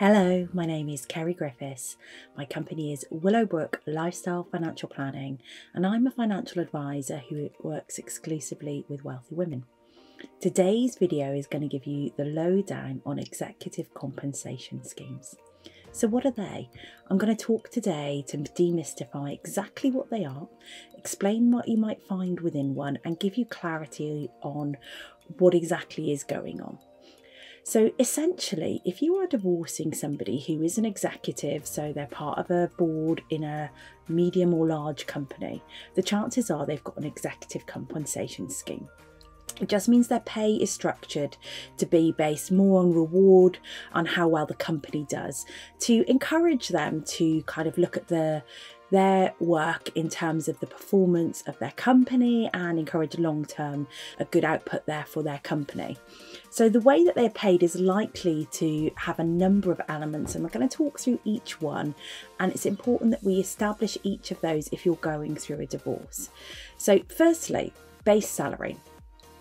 Hello, my name is Kerry Griffiths. My company is Willowbrook Lifestyle Financial Planning, and I'm a financial advisor who works exclusively with wealthy women. Today's video is going to give you the lowdown on executive compensation schemes. So what are they? I'm going to talk today to demystify exactly what they are, explain what you might find within one, and give you clarity on what exactly is going on. So essentially, if you are divorcing somebody who is an executive, so they're part of a board in a medium or large company, the chances are they've got an executive compensation scheme. It just means their pay is structured to be based more on reward, on how well the company does, to encourage them to kind of look at their work in terms of the performance of their company and encourage long-term a good output there for their company. So the way that they're paid is likely to have a number of elements, and we're going to talk through each one, and it's important that we establish each of those if you're going through a divorce. So firstly, base salary.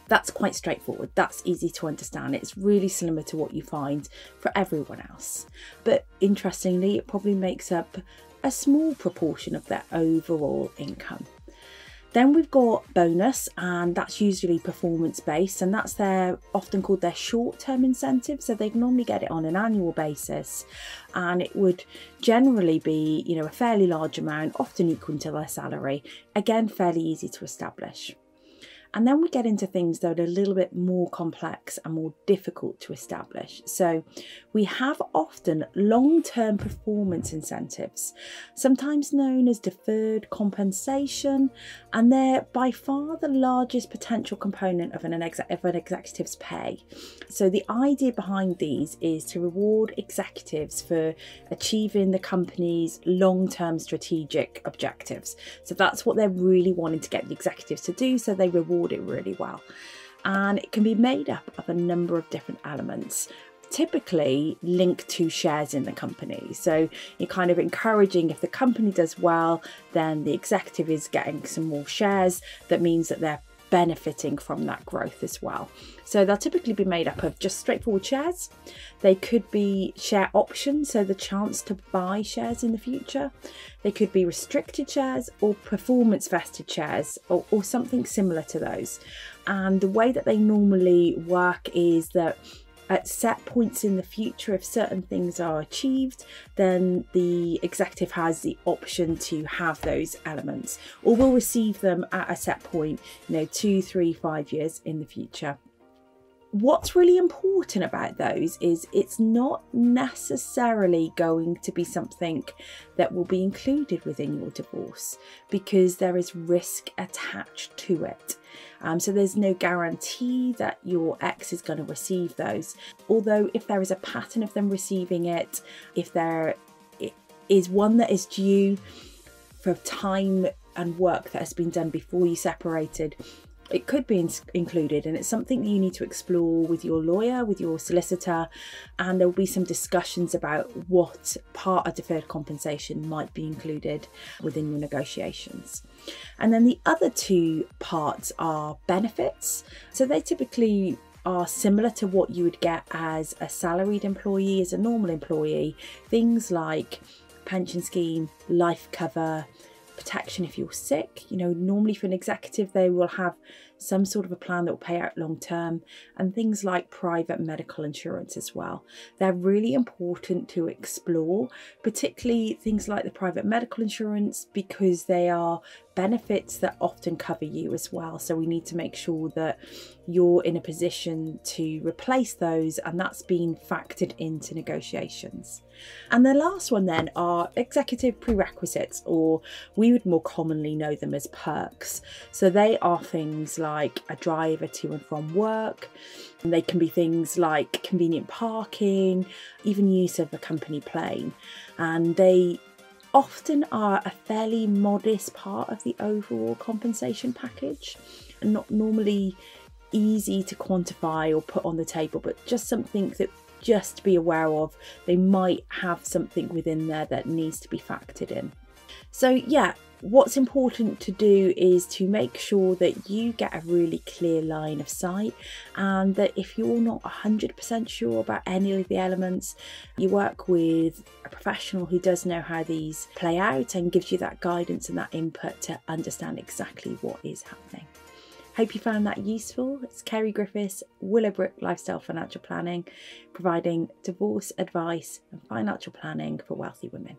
That's quite straightforward. That's easy to understand. It's really similar to what you find for everyone else. But interestingly, it probably makes up a small proportion of their overall income. Then we've got bonus, and that's usually performance based, and that's often called their short-term incentive. So they normally get it on an annual basis, and it would generally be, a fairly large amount, often equal to their salary. Again, fairly easy to establish. And then we get into things that are a little bit more complex and more difficult to establish. So we have often long-term performance incentives, sometimes known as deferred compensation, and they're by far the largest potential component of an executive's pay. So the idea behind these is to reward executives for achieving the company's long-term strategic objectives. So that's what they're really wanting to get the executives to do, so they reward it really well. And it can be made up of a number of different elements, typically linked to shares in the company. So you're kind of encouraging, if the company does well, then the executive is getting some more shares. That means that they're benefiting from that growth as well. So they'll typically be made up of just straightforward shares. They could be share options, so the chance to buy shares in the future. They could be restricted shares or performance vested shares, or something similar to those. And the way that they normally work is that at set points in the future, if certain things are achieved, then the executive has the option to have those elements, or will receive them at a set point, 2, 3, 5 years in the future. What's really important about those is it's not necessarily going to be something that will be included within your divorce, because there is risk attached to it. So there's no guarantee that your ex is going to receive those. Although if there is a pattern of them receiving it, if there is one that is due for time and work that has been done before you separated, it could be included, and it's something that you need to explore with your lawyer, with your solicitor, and there will be some discussions about what part of deferred compensation might be included within your negotiations. And then the other two parts are benefits. So they typically are similar to what you would get as a salaried employee, as a normal employee. Things like pension scheme, life cover, protection if you're sick. Normally for an executive, they will have some sort of a plan that will pay out long term, and things like private medical insurance as well. They're really important to explore, particularly things like the private medical insurance, because they are benefits that often cover you as well. So we need to make sure that you're in a position to replace those, and that's being factored into negotiations. And the last one then are executive prerequisites, or we would more commonly know them as perks. So they are things like a driver to and from work. And they can be things like convenient parking, even use of a company plane. And they often are a fairly modest part of the overall compensation package, and not normally easy to quantify or put on the table, but just something that just to be aware of. They might have something within there that needs to be factored in. So yeah, What's important to do is to make sure that you get a really clear line of sight, and that if you're not 100% sure about any of the elements, you work with a professional who does know how these play out and gives you that guidance and that input to understand exactly what is happening. Hope you found that useful. It's Kerry Griffiths, Willowbrook Lifestyle Financial Planning, providing divorce advice and financial planning for wealthy women.